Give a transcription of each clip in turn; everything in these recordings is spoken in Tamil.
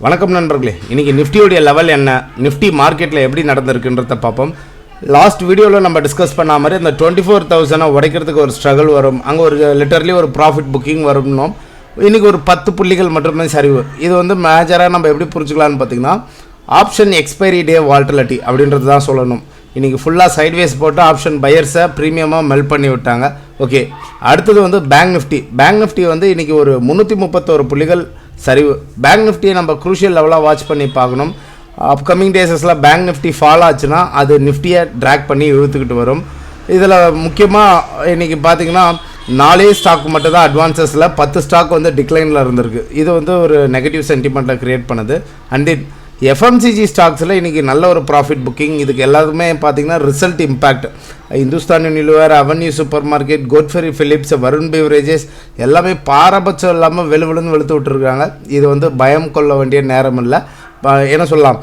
வணக்கம் நண்பர்களே. இன்னைக்கு நிஃப்டியோட லெவல் என்ன, நிஃப்டி மார்க்கெட்டில் எப்படி நடந்திருக்குன்றத பார்ப்போம். லாஸ்ட் வீடியோவில் நம்ம டிஸ்கஸ் பண்ண மாதிரி இந்த 24,000 உடைக்கிறதுக்கு ஒரு ஸ்ட்ரகிள் வரும், அங்கே ஒரு லிட்டர்லி ஒரு ப்ராஃபிட் புக்கிங் வரும்னோம். இன்றைக்கி ஒரு 10 புள்ளிகள் மட்டுமே சரிவு. இது வந்து மேஜராக நம்ம எப்படி புரிஞ்சுக்கலான்னு பார்த்தீங்கன்னா, ஆப்ஷன் எக்ஸ்பைரி டே வால்டிலிட்டி அப்படின்றது தான் சொல்லணும். இன்றைக்கி ஃபுல்லாக சைட்வேஸ் போட்டு ஆப்ஷன் பையர்ஸை ப்ரீமியமாக மெல்ட் பண்ணி விட்டாங்க. ஓகே, அடுத்தது வந்து பேங்க் நிஃப்டி வந்து இன்றைக்கி ஒரு 331 புள்ளிகள் சரிவு. பேங்க் நிஃப்டியை நம்ம குரூஷியல் லெவலாக வாட்ச் பண்ணி பார்க்கணும். அப்கமிங் டேஸஸில் பேங்க் நிஃப்டி ஃபால் ஆச்சுன்னா அது நிஃப்டியை ட்ராக் பண்ணி இழுத்துக்கிட்டு வரும். இதில் முக்கியமாக இன்றைக்கி பார்த்திங்கன்னா 4 ஸ்டாக் மட்டும் தான் அட்வான்சஸில், 10 ஸ்டாக் வந்து டிக்ளைனில் இருந்திருக்கு. இது வந்து ஒரு நெகட்டிவ் சென்டிமெண்ட்டை க்ரியேட் பண்ணுது. அண்ட் தென் FMCG ஸ்டாக்ஸில் இன்றைக்கி நல்ல ஒரு ப்ராஃபிட் புக்கிங். இதுக்கு எல்லாத்துக்குமே பார்த்திங்கன்னா result impact. Hindustan Unilever, Avenue super market, Godfrey Phillips, Varun beverages எல்லாமே பாரபட்சம் இல்லாமல் வெளுன்னு வெளுத்து விட்டுருக்காங்க. இது வந்து பயம் கொள்ள வேண்டிய நேரம் இல்லை. என்ன சொல்லலாம்,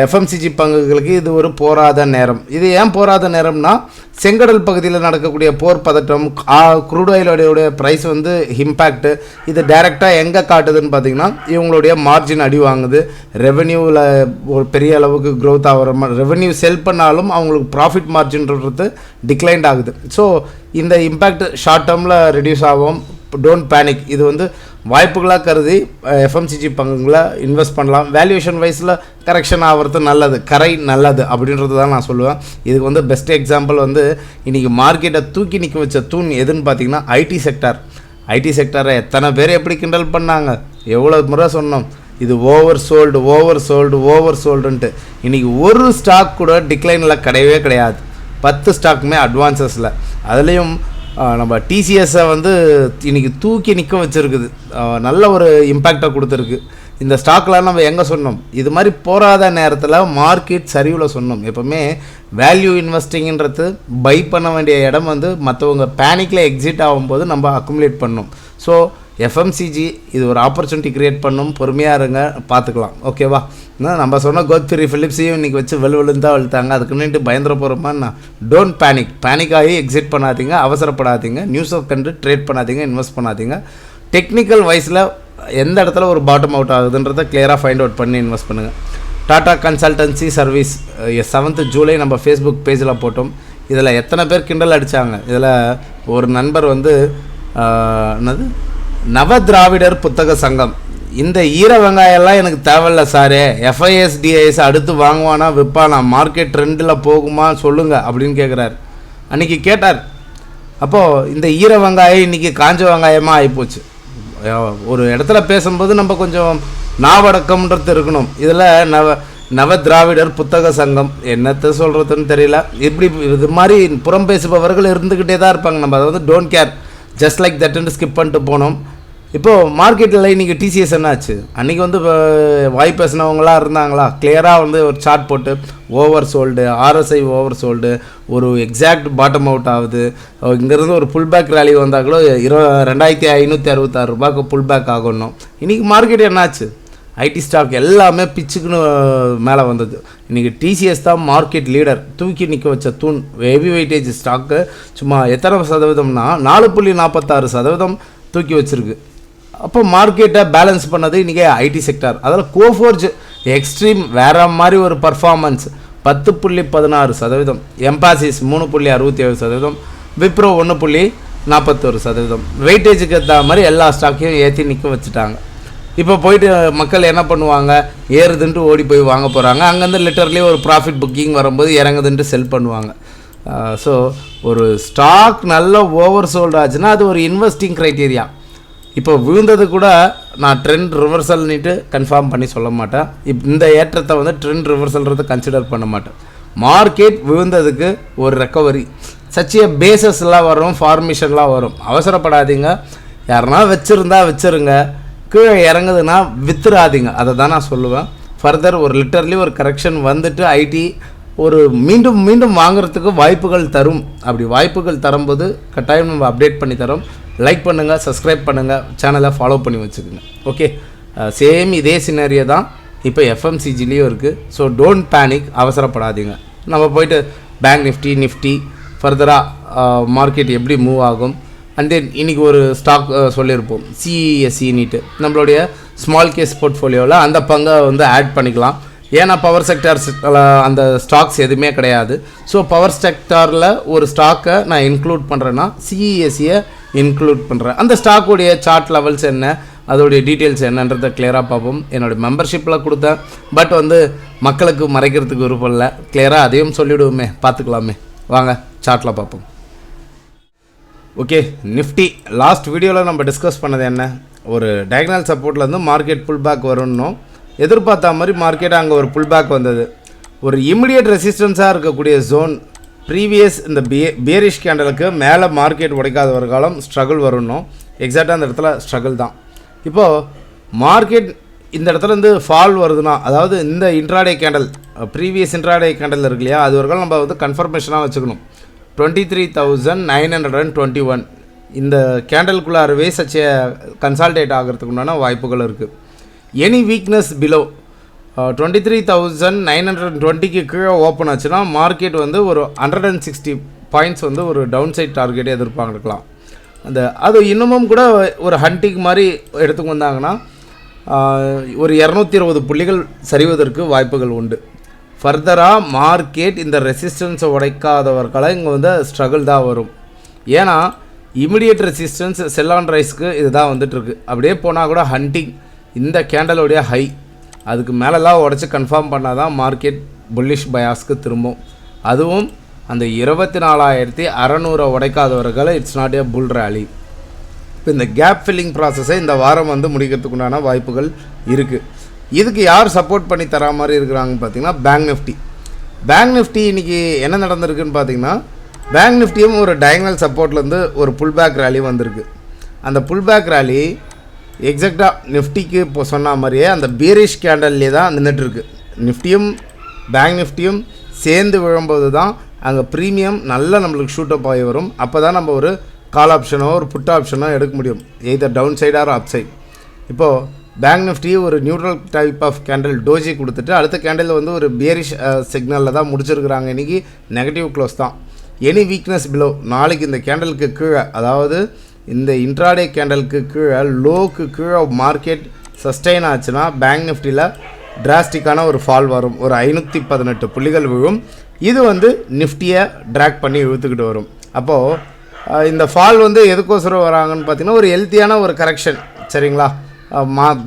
FMCG பங்குகளுக்கு இது ஒரு போராத நேரம். இது ஏன் போராத நேரம்னா, செங்கடல் பகுதியில் நடக்கக்கூடிய போர் பதட்டம், க்ரூட் ஆயிலோடைய ப்ரைஸ் வந்து இம்பேக்ட்டு. இது டைரெக்டாக எங்கே காட்டுதுன்னு பார்த்தீங்கன்னா, இவங்களுடைய மார்ஜின் அடி வாங்குது. ரெவென்யூவில் ஒரு பெரிய அளவுக்கு க்ரோத் ஆகிற மாதிரி, ரெவென்யூ செல் பண்ணாலும் அவங்களுக்கு ப்ராஃபிட் மார்ஜின்றது டிக்ளைண்ட் ஆகுது. ஸோ இந்த இம்பேக்ட் ஷார்ட் டேர்மில் ரெடியூஸ் ஆகும். Don't panic. இது வந்து வாய்ப்புகளாக கருதி FMCG பங்குகளை இன்வெஸ்ட் பண்ணலாம். வேல்யூவேஷன் வைஸில் கரெக்ஷன் ஆகிறது நல்லது, நல்லது அப்படின்றது தான் நான் சொல்லுவேன். இதுக்கு வந்து பெஸ்ட் எக்ஸாம்பிள் வந்து இன்றைக்கி மார்க்கெட்டை தூக்கி நிற்க வச்ச தூண் எதுன்னு பார்த்தீங்கன்னா ஐடி செக்டாரை எத்தனை பேர் எப்படி கிண்டல் பண்ணாங்க, எவ்வளோ முறை சொன்னோம் இது ஓவர் சோல்டுன்ட்டு. இன்றைக்கி ஒரு ஸ்டாக் கூட டிக்ளைனில் கிடையாது. 10 ஸ்டாக்குமே அட்வான்சஸில். அதுலேயும் நம்ம TCSஐ வந்து இன்றைக்கி தூக்கி நிற்க வச்சுருக்குது. நல்ல ஒரு இம்பேக்டை கொடுத்துருக்கு. இந்த ஸ்டாக்லாம் நம்ம எங்கே சொன்னோம், இது மாதிரி போராத நேரத்தில் மார்க்கெட் சரிவில் சொன்னோம். எப்போவுமே வேல்யூ இன்வெஸ்டிங்கிறது பை பண்ண வேண்டிய இடம் வந்து மற்றவங்க பேனிக்கில் எக்ஸிட் ஆகும்போது நம்ம அக்குமுலேட் பண்ணோம். ஸோ FMCG இது ஒரு ஆப்பர்ச்சுனிட்டி க்ரியேட் பண்ணும். பொறுமையாக இருங்க, பார்த்துக்கலாம். ஓகேவா? நம்ம சொன்ன கோத்ஃபெரி ஃபிலிப்ஸையும் இன்றைக்கி வச்சு வெளுதான் வெளுத்தாங்க. அதுக்குன்னுட்டு பயந்துட போகிறோமா? டோன்ட் பேனிக் ஆகி எக்ஸிட் பண்ணாதீங்க, அவசரப்படாதீங்க, நியூஸை கண்டு ட்ரேட் பண்ணாதீங்க, இன்வெஸ்ட் பண்ணாதீங்க. டெக்னிக்கல் வைஸில் எந்த இடத்துல ஒரு பாட்டம் அவுட் ஆகுதுன்றதை கிளியராக ஃபைண்ட் அவுட் பண்ணி இன்வெஸ்ட் பண்ணுங்கள். Tata consultancy service 7th July நம்ம ஃபேஸ்புக் பேஜில் போட்டோம். இதில் எத்தனை பேர் கிண்டல் அடித்தாங்க. இதில் ஒரு நண்பர் வந்து என்னது நவதிராவிடர் புத்தக சங்கம், இந்த ஈர வெங்காயம்லாம் எனக்கு தேவையில்ல சாரே, FISDIS அடுத்து வாங்குவானா விற்பானா, மார்க்கெட் ட்ரெண்டில் போகுமா சொல்லுங்கள் அப்படின்னு கேட்குறாரு. அன்றைக்கி கேட்டார். அப்போது இந்த ஈர வெங்காயம் இன்றைக்கி காஞ்ச வெங்காயமாக ஆகிப்போச்சு. ஒரு இடத்துல பேசும்போது நம்ம கொஞ்சம் நாவடக்கம்ன்றது இருக்கணும். இதில் நவதிராவிடர் புத்தக சங்கம் என்னத்தை சொல்கிறதுன்னு தெரியல. இப்படி இது மாதிரி புறம் பேசுபவர்கள் இருந்துக்கிட்டே தான் இருப்பாங்க. நம்ம அதை வந்து டோன்ட் கேர், ஜஸ்ட் லைக் தட்டுன்னு ஸ்கிப் பண்ணிட்டு போனோம். இப்போது மார்க்கெட்டில் இன்றைக்கி TCS என்னாச்சு, அன்றைக்கி வந்து வாய் பேசினவங்களாம் இருந்தாங்களா, கிளியராக வந்து ஒரு சார்ட் போட்டு over sold, RSI over sold, ஒரு எக்ஸாக்ட் பாட்டம் அவுட் ஆகுது. இங்கேருந்து ஒரு புல் பேக் ரேலி வந்தால் கூட 2566 ரூபாய்க்கு புல் பேக் ஆகணும். இன்றைக்கி மார்க்கெட் என்னாச்சு, ஐடி ஸ்டாக் எல்லாமே பிச்சுக்குன்னு மேலே வந்தது. இன்றைக்கி TCS தான் மார்க்கெட் லீடர், தூக்கி நிற்க வச்ச தூண். ஹெவி வெயிட்டேஜ் ஸ்டாக்கு சும்மா எத்தனை சதவீதம்னா 4.46% தூக்கி வச்சுருக்கு. அப்போ மார்க்கெட்டை பேலன்ஸ் பண்ணது இன்றைக்கி ஐடி செக்டார். அதில் கோஃபோர்ஜ் எக்ஸ்ட்ரீம் வேறு மாதிரி ஒரு பர்ஃபார்மன்ஸ் 10.16%, எம்பாசிஸ் 3.67%, விப்ரோ 1.41%. வெயிட்டேஜுக்கு ஏற்ற மாதிரி எல்லா ஸ்டாக்கையும் ஏற்றி நிற்க வச்சுட்டாங்க. இப்போ போயிட்டு மக்கள் என்ன பண்ணுவாங்க, ஏறுதுன்ட்டு ஓடி போய் வாங்க போகிறாங்க. அங்கேருந்து லிட்டர்லி ஒரு ப்ராஃபிட் புக்கிங் வரும்போது இறங்குதுன்ட்டு செல் பண்ணுவாங்க. ஸோ ஒரு ஸ்டாக் நல்ல ஓவர் சோல்டு ஆச்சுன்னா அது ஒரு இன்வெஸ்டிங் க்ரைட்டீரியா. இப்போ விழுந்தது கூட நான் ட்ரெண்ட் ரிவர்சல்னிட்டு கன்ஃபார்ம் பண்ணி சொல்ல மாட்டேன். இந்த ஏற்றத்தை வந்து ட்ரெண்ட் ரிவர்சல்ன்றதை கன்சிடர் பண்ண மாட்டேன். மார்க்கெட் விழுந்ததுக்கு ஒரு ரெக்கவரி சச்சிய பேசஸ்லாம் வரும், ஃபார்மேஷன்லாம் வரும். அவசரப்படாதீங்க. யாருன்னா வச்சுருங்க, கீழே இறங்குதுன்னா வித்துறாதீங்க. அதை தான் நான் சொல்லுவேன். ஃபர்தர் ஒரு லிட்டர்லி ஒரு கரெக்ஷன் வந்துட்டு ஐடி ஒரு மீண்டும் வாங்குறதுக்கு வாய்ப்புகள் தரும். அப்படி வாய்ப்புகள் தரும்போது கட்டாயம் நம்ம அப்டேட் பண்ணி தரோம். லைக் பண்ணுங்கள், சப்ஸ்கிரைப் பண்ணுங்கள், சேனலை ஃபாலோ பண்ணி வச்சுக்கோங்க. ஓகே, சேம் இதே சினாரியோ தான் இப்போ FMCGலேயும் இருக்குது. ஸோ டோன்ட் பேனிக், அவசரப்படாதீங்க. நம்ம போயிட்டு பேங்க் நிஃப்டி ஃபர்தராக மார்க்கெட் எப்படி மூவ் ஆகும், அண்ட் தென் இன்றைக்கி ஒரு ஸ்டாக் சொல்லியிருப்போம் CESC நீட்டு நம்மளுடைய ஸ்மால் கேஸ் போர்ட்ஃபோலியோவில் அந்த பங்கை வந்து ஆட் பண்ணிக்கலாம். ஏன்னா பவர் செக்டார் அந்த ஸ்டாக்ஸ் எதுவுமே கிடையாது. ஸோ பவர் செக்டாரில் ஒரு ஸ்டாக்கை நான் இன்க்ளூட் பண்ணுறேன்னா CESCயை இன்க்ளூட் பண்ணுறேன். அந்த ஸ்டாக்குடைய சார்ட் லெவல்ஸ் என்ன, அதோடைய டீட்டெயில்ஸ் என்னன்றதை கிளியராக பார்ப்போம். என்னோடய மெம்பர்ஷிப்பில் கொடுத்தேன், பட் வந்து மக்களுக்கு மறைக்கிறதுக்கு விருப்பம் இல்லை. கிளியராக அதையும் சொல்லிவிடுவோமே, பார்த்துக்கலாமே. வாங்க சார்ட்டில் பார்ப்போம். ஓகே, நிஃப்டி லாஸ்ட் வீடியோவில் நம்ம டிஸ்கஸ் பண்ணது என்ன, ஒரு டயகனல் சப்போர்ட்லேருந்து மார்க்கெட் புல் பேக் வரணும். எதிர்பார்த்த மாதிரி மார்க்கெட் அங்கே ஒரு புல் பேக் வந்தது. ஒரு இமிடியேட் ரெசிஸ்டன்ஸாக இருக்கக்கூடிய ஜோன் ப்ரீவியஸ் இந்த பேரிஷ் கேண்டலுக்கு மேலே மார்க்கெட் உடைக்காத ஒரு காலம் ஸ்ட்ரகிள் வரணும். எக்ஸாக்டாக அந்த இடத்துல ஸ்ட்ரகிள் தான். இப்போது மார்க்கெட் இந்த இடத்துலேருந்து ஃபால் வருதுன்னா, அதாவது இந்த intraday candle previous intraday candle இருக்கு இல்லையா, அது வரைக்கும் நம்ம வந்து கன்ஃபர்மேஷனாக வச்சுக்கணும். 23,921 இந்த கேண்டலுக்குள்ளாரவே சச்ச கன்சால்டேட் ஆகிறதுக்கு உண்டான வாய்ப்புகள் இருக்குது. எனி வீக்னஸ் பிலோ 23,920க்கு கீழே ஓப்பன் ஆச்சுன்னா மார்க்கெட் வந்து ஒரு 160 பாயிண்ட்ஸ் வந்து ஒரு டவுன் சைட் டார்கெட்டே எதிர்பார்க்கலாம். அது இன்னமும் கூட ஒரு ஹண்டிங் மாதிரி எடுத்துக்கு வந்தாங்கன்னா ஒரு 220 புள்ளிகள் சரிவதற்கு வாய்ப்புகள் உண்டு. ஃபர்தராக மார்க்கெட் இந்த ரெசிஸ்டன்ஸை உடைக்காதவர்களால் இங்கே வந்து ஸ்ட்ரகிள் தான் வரும். ஏன்னா இமிடியேட் ரெசிஸ்டன்ஸ் செல் ஆன் ரைஸ்க்கு இது தான் வந்துட்டுருக்கு. அப்படியே போனால் கூட ஹண்டிங் இந்த கேண்டலோடைய ஹை அதுக்கு மேலெல்லாம் உடச்சி கன்ஃபார்ம் பண்ணால் தான் மார்க்கெட் புல்லிஷ் பயாஸ்க்கு திரும்பும். அதுவும் அந்த 24,600 உடைக்காதவர்களை it's not a bull rally. இப்போ இந்த கேப் ஃபில்லிங் ப்ராசஸை இந்த வாரம் வந்து முடிக்கிறதுக்குண்டான வாய்ப்புகள் இருக்குது. இதுக்கு யார் சப்போர்ட் பண்ணி தரா மாதிரி இருக்கிறாங்கன்னு பார்த்தீங்கன்னா பேங்க் நிஃப்டி இன்றைக்கி என்ன நடந்திருக்குன்னு பார்த்தீங்கன்னா, பேங்க் நிஃப்டியும் ஒரு டயகனல் சப்போர்ட்லேருந்து ஒரு புல் பேக் ரேலி வந்திருக்கு. அந்த புல் பேக் ரேலி எக்ஸாக்டாக நிஃப்டிக்கு இப்போ சொன்ன மாதிரியே அந்த பேரிஷ் கேண்டல்லே தான் நின்றுட்டுருக்கு. நிஃப்டியும் பேங்க் நிஃப்டியும் சேர்ந்து விழும்போது தான் அங்கே ப்ரீமியம் நல்லா நம்மளுக்கு ஷூட்டப் ஆகி வரும். அப்போ தான் நம்ம ஒரு கால் ஆப்ஷனோ ஒரு புட் ஆப்ஷனோ எடுக்க முடியும், either down side or up side. இப்போது பேங்க் நிஃப்டி ஒரு neutral type of candle doji கொடுத்துட்டு அடுத்த கேண்டில் வந்து ஒரு பேரிஷ் சிக்னலில் தான் முடிச்சிருக்கிறாங்க. இன்றைக்கி நெகட்டிவ் க்ளோஸ் தான். எனி வீக்னஸ் பிலோ நாளைக்கு இந்த கேண்டலுக்கு கீழே, அதாவது இந்த இன்ட்ராடே கேண்டலுக்கு கீழே லோக்கு கீழே மார்க்கெட் சஸ்டெயின் ஆச்சுன்னா பேங்க் நிஃப்டியில் டிராஸ்டிக்கான ஒரு ஃபால் வரும். ஒரு 518 புள்ளிகள் விழும். இது வந்து நிஃப்டியை ட்ராக் பண்ணி இழுத்துக்கிட்டு வரும். அப்போது இந்த ஃபால் வந்து எதுக்கோசரம் வராங்கன்னு பார்த்தீங்கன்னா ஒரு ஹெல்த்தியான ஒரு கரெக்ஷன். சரிங்களா,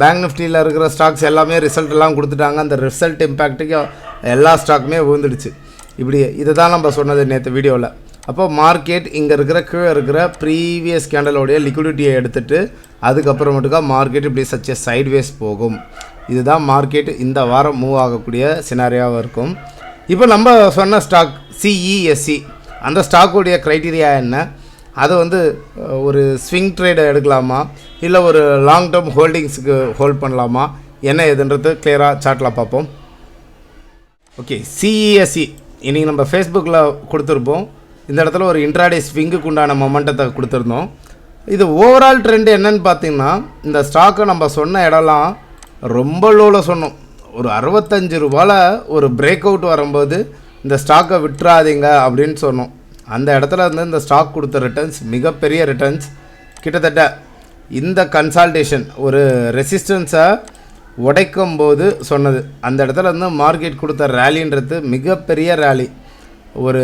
பேங்க் நிஃப்டியில் இருக்கிற ஸ்டாக்ஸ் எல்லாமே ரிசல்ட் எல்லாம் கொடுத்துட்டாங்க. அந்த ரிசல்ட் இம்பேக்ட்டுக்கு எல்லா ஸ்டாக்குமே விழுந்துடுச்சு. இப்படி இதை தான் நம்ம சொன்னது நேற்று வீடியோவில். அப்போ மார்க்கெட் இங்கே இருக்கிற கீழே இருக்கிற ப்ரீவியஸ் கேண்டலோடைய லிக்விடிட்டியை எடுத்துகிட்டு அதுக்கப்புறமேட்டுக்கா மார்க்கெட் இப்படி சச்ச சைட்வேஸ் போகும். இதுதான் மார்க்கெட் இந்த வாரம் மூவ் ஆகக்கூடிய சினாரியாவாக இருக்கும். இப்போ நம்ம சொன்ன ஸ்டாக் CESC, அந்த ஸ்டாக்குடைய க்ரைட்டீரியா என்ன, அதை வந்து ஒரு ஸ்விங் ட்ரேடை எடுக்கலாமா இல்லை ஒரு லாங் டேர்ம் ஹோல்டிங்ஸுக்கு ஹோல்ட் பண்ணலாமா, என்ன எதுன்றது கிளியராக சார்ட்டில் பார்ப்போம். ஓகே, CESC இன்றைக்கி நம்ம ஃபேஸ்புக்கில் கொடுத்துருப்போம். இந்த இடத்துல ஒரு இன்ட்ராடே ஸ்விங்குக்கு உண்டான மொமெண்டத்தை கொடுத்துருந்தோம். இது ஓவரால் ட்ரெண்ட் என்னன்னு பார்த்தீங்கன்னா, இந்த ஸ்டாக்கை நம்ம சொன்ன இடம்லாம் ரொம்ப லோவில் சொன்னோம். ஒரு 65 ரூபாயில் ஒரு பிரேக் அவுட் வரும்போது இந்த ஸ்டாக்கை விட்டுறாதீங்க அப்படின்னு சொன்னோம். அந்த இடத்துல இருந்து இந்த ஸ்டாக் கொடுத்த ரிட்டர்ன்ஸ் மிகப்பெரிய ரிட்டர்ன்ஸ். கிட்டத்தட்ட இந்த கன்சால்டேஷன் ஒரு ரெசிஸ்டன்ஸை உடைக்கும் போது சொன்னது, அந்த இடத்துல இருந்து மார்க்கெட் கொடுத்த ரேலின்றது மிகப்பெரிய ரேலி, ஒரு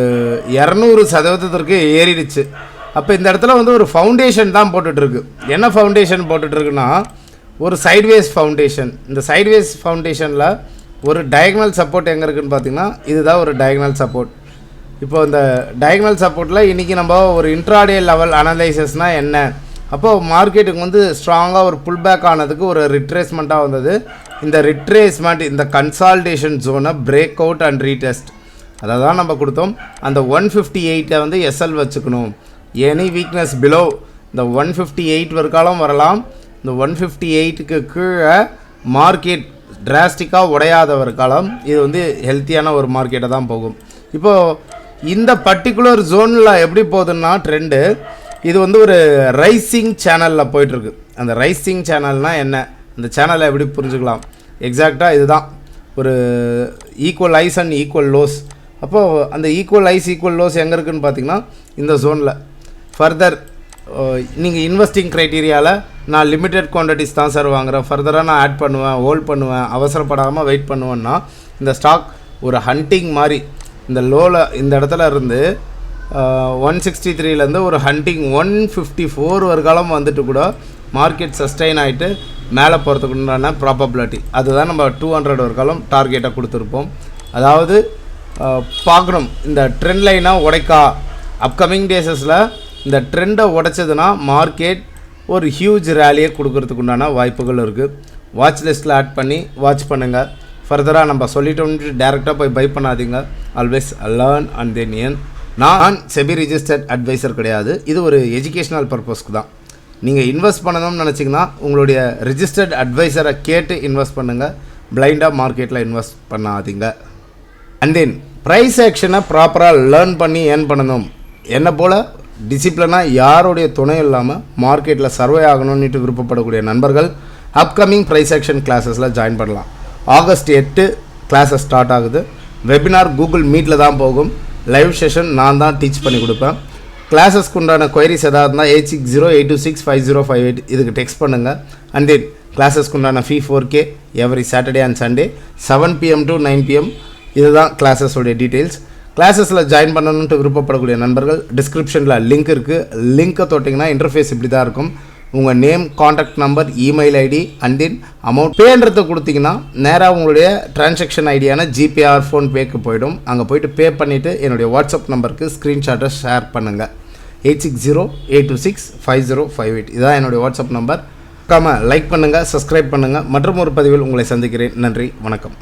200% ஏறிடுச்சு. அப்போ இந்த இடத்துல வந்து ஒரு ஃபவுண்டேஷன் தான் போட்டுட்ருக்கு. என்ன ஃபவுண்டேஷன் போட்டுட்ருக்குன்னா ஒரு சைட்வேஸ் ஃபவுண்டேஷன். இந்த சைட்வேஸ் ஃபவுண்டேஷனில் ஒரு டயகனல் சப்போர்ட் எங்கே இருக்குதுன்னு பார்த்தீங்கன்னா இதுதான் ஒரு டயகனல் சப்போர்ட். இப்போ இந்த டயகனல் சப்போர்ட்டில் இன்றைக்கி நம்ம ஒரு இன்ட்ராடே லெவல் அனலைசஸ்னால் என்ன, அப்போது மார்க்கெட்டுக்கு வந்து ஸ்ட்ராங்காக ஒரு புல் பேக் ஆனதுக்கு ஒரு ரிட்ரேஸ்மெண்ட்டாக வந்தது. இந்த ரிட்ரேஸ்மெண்ட் இந்த கன்சால்டேஷன் ஜோனை பிரேக் அவுட் அண்ட் ரீடெஸ்ட் அதை தான் நம்ம கொடுத்தோம். அந்த 158 வந்து SL வச்சுக்கணும். எனி வீக்னஸ் பிலோ இந்த 158 வரைக்காலும் வரலாம். இந்த 158க்கு கீழே மார்க்கெட் டிராஸ்டிக்காக உடையாதவர் காலம் இது வந்து ஹெல்த்தியான ஒரு மார்க்கெட்டை தான் போகும். இப்போது இந்த பர்டிகுலர் ஜோனில் எப்படி போகுதுன்னா ட்ரெண்டு, இது வந்து ஒரு ரைசிங் சேனலில் போயிட்டுருக்கு. அந்த ரைசிங் சேனல்னால் என்ன, அந்த சேனலை எப்படி புரிஞ்சுக்கலாம், எக்ஸாக்டாக இதுதான் ஒரு equal highs and equal lows. அப்போது அந்த ஈக்குவல் ஐஸ் ஈக்குவல் லோஸ் எங்கே இருக்குதுன்னு பார்த்தீங்கன்னா இந்த ஜோனில். ஃபர்தர் நீங்கள் இன்வெஸ்டிங் க்ரைட்டீரியாவில் நான் லிமிட்டட் குவான்டிட்டிஸ் தான் சார் வாங்குகிறேன், ஃபர்தராக நான் ஆட் பண்ணுவேன், ஹோல்ட் பண்ணுவேன், அவசரப்படாமல் வெயிட் பண்ணுவேன்னா இந்த ஸ்டாக் ஒரு ஹண்டிங் மாதிரி இந்த லோவில் இந்த இடத்துல இருந்து 163லேருந்து ஒரு ஹண்டிங் 154 வருகாலம் வந்துட்டு கூட மார்க்கெட் சஸ்டெயின் ஆகிட்டு மேலே போகிறதுக்கு உண்டான ப்ராபபிலிட்டி அதுதான் நம்ம 200 வருகாலம் டார்கெட்டாக கொடுத்துருப்போம். அதாவது பார்க்கணும் இந்த ட்ரெண்ட் லைனாக உடைக்கா அப்கமிங் டேஸஸில் இந்த ட்ரெண்டை உடைச்சதுன்னா மார்க்கெட் ஒரு ஹியூஜ் ரேலியை கொடுக்கறதுக்கு உண்டான வாய்ப்புகள் இருக்குது. வாட்ச் லிஸ்ட்டில் ஆட் பண்ணி வாட்ச் பண்ணுங்கள். ஃபர்தராக நம்ம சொல்லிட்டோம்னு டேரெக்டாக போய் பை பண்ணாதீங்க. Always learn and then earn. நான் செபி ரிஜிஸ்டர்ட் அட்வைசர் கிடையாது, இது ஒரு எஜுகேஷ்னல் பர்பஸ்க்கு தான். நீங்கள் இன்வெஸ்ட் பண்ணணும்னு நினச்சிங்கன்னா உங்களுடைய ரிஜிஸ்டர்ட் அட்வைசரை கேட்டு இன்வெஸ்ட் பண்ணுங்கள், பிளைண்டாக மார்க்கெட்டில் இன்வெஸ்ட் பண்ணாதீங்க. அண்ட் தென் ப்ரைஸ் ஆக்ஷனை ப்ராப்பராக லேர்ன் பண்ணி ஏர்ன் பண்ணணும். என்னை போல் டிசிப்ளினாக யாருடைய துணை இல்லாமல் மார்க்கெட்டில் சர்வே ஆகணும்னுட்டு விருப்பப்படக்கூடிய நண்பர்கள் அப்கமிங் ப்ரைஸ் ஆக்ஷன் கிளாஸஸில் ஜாயின் பண்ணலாம். ஆகஸ்ட் 8 கிளாஸஸ் ஸ்டார்ட் ஆகுது. வெபினார் கூகுள் மீட்டில் தான் போகும். லைவ் செஷன் நான் தான் டீச் பண்ணி கொடுப்பேன். கிளாஸஸ்க்கு உண்டான கொயரிஸ் எதாவது இருந்தால் 8608265058 இதுக்கு டெக்ஸ்ட் பண்ணுங்கள். அண்ட் தென் கிளாஸஸ்க்கு உண்டான ஃபீ 4K every Saturday and Sunday 7 PM to 9 PM. இதுதான் கிளாஸஸோடைய டீட்டெயில்ஸ். கிளாஸஸில் ஜாயின் பண்ணணுன்ட்டு விருப்பப்படக்கூடிய நண்பர்கள் டிஸ்கிரிப்ஷனில் லிங்க் இருக்குது. லிங்க்கை தொட்டிங்கன்னா இன்டர்ஃபேஸ் இப்படி தான் இருக்கும். உங்கள் name, contact number, email ID and then amount பேன்றதை கொடுத்தீங்கன்னா நேராக உங்களுடைய டிரான்சாக்ஷன் ஐடியான ஜிபேஆர் ஃபோன்பேக்கு போய்டும். அங்கே போய்ட்டு பே பண்ணிவிட்டு என்னுடைய வாட்ஸ்அப் நம்பருக்கு ஸ்க்ரீன்ஷாட்டை ஷேர் பண்ணுங்கள். 8608265058 இதுதான் என்னுடைய வாட்ஸ்அப் நம்பர். லைக் பண்ணுங்கள், சப்ஸ்கிரைப் பண்ணுங்கள். மற்றும் ஒரு பதிவில் உங்களை சந்திக்கிறேன். நன்றி, வணக்கம்.